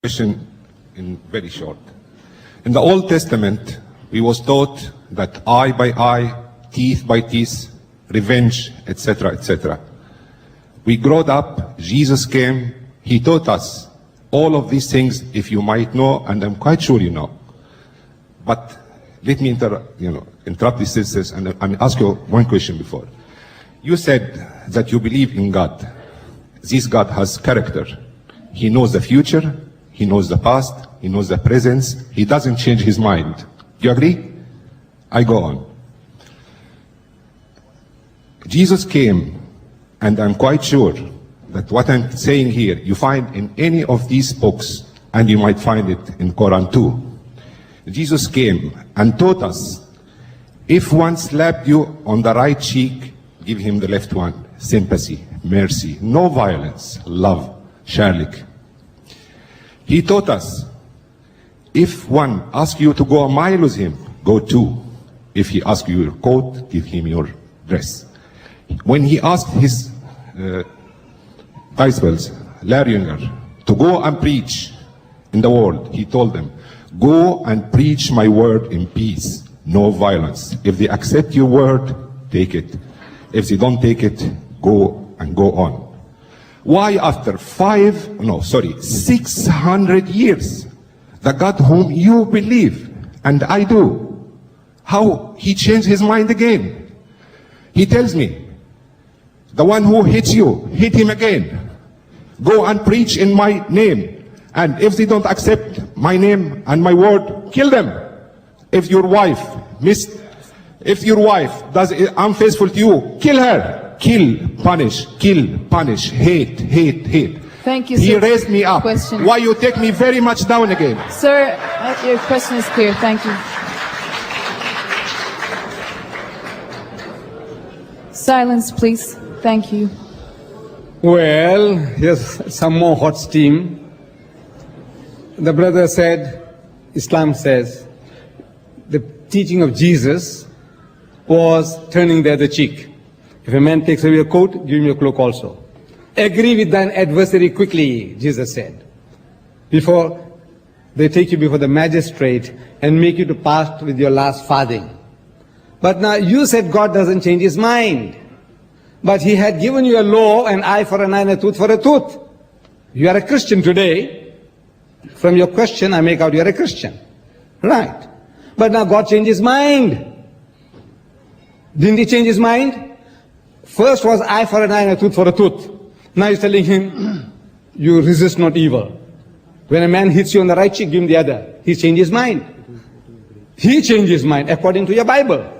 Question in very short. In the Old Testament, we was taught that eye by eye, teeth by teeth, revenge, etc., etc. We growed up, Jesus came, he taught us all of these things, if you might know, and I'm quite sure you know. But let me interrupt these sisters and ask you one question before. You said that you believe in God. This God has character. He knows the future, he knows the past, he knows the present, he doesn't change his mind. Do you agree? I go on. Jesus came, and I'm quite sure that what I'm saying here, you find in any of these books, and you might find it in Quran too. Jesus came and taught us, if one slapped you on the right cheek, give him the left one. Sympathy, mercy, no violence, love, shalik. He taught us, if one asks you to go a mile with him, go 2. If he asks you your coat, give him your dress. When he asked his disciples, Laringer, to go and preach in the world, he told them, go and preach my word in peace, no violence. If they accept your word, take it. If they don't take it, go and go on. Why after 600 years, the God whom you believe, and I do, how he changed his mind again? He tells me, the one who hits you, hit him again. Go and preach in my name. And if they don't accept my name and my word, kill them. If your wife does unfaithful to you, kill her. Kill, punish, hate, hate, hate. Thank you, He sir. raised me up. Question. Why you take me very much down again? Sir, your question is clear. Thank you. Silence, please. Thank you. Well, here's some more hot steam. The brother said, Islam says, the teaching of Jesus was turning the other cheek. If a man takes away your coat, give him your cloak also. Agree with thine adversary quickly, Jesus said, before they take you before the magistrate and make you to part with your last farthing. But now you said God doesn't change his mind. But he had given you a law, an eye for an eye and a tooth for a tooth. You are a Christian today. From your question, I make out you are a Christian. Right. But now God changed his mind. Didn't he change his mind? First was eye for an eye and a tooth for a tooth. Now he's telling him, you resist not evil. When a man hits you on the right cheek, give him the other. He changed his mind. He changed his mind according to your Bible.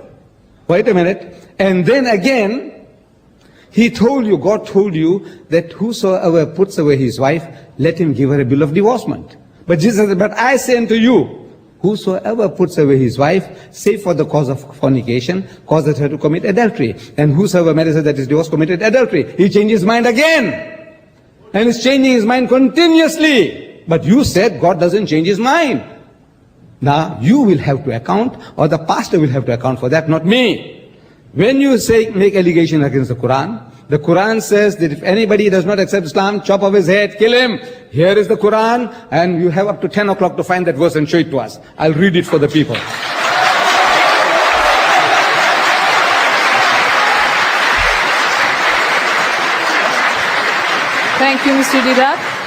Wait a minute. And then again, he told you, God told you that whosoever puts away his wife, let him give her a bill of divorcement. But Jesus said, but I say unto you, whosoever puts away his wife, save for the cause of fornication, causes her to commit adultery. And whosoever marries her that is divorced committed adultery. He changed his mind again. And he's changing his mind continuously. But you said God doesn't change his mind. Now you will have to account, or the pastor will have to account for that, not me. When you say, make allegation against the Quran says that if anybody does not accept Islam, chop off his head, kill him. Here is the Quran, and you have up to 10 o'clock to find that verse and show it to us. I'll read it for the people. Thank you, Mr. Didat.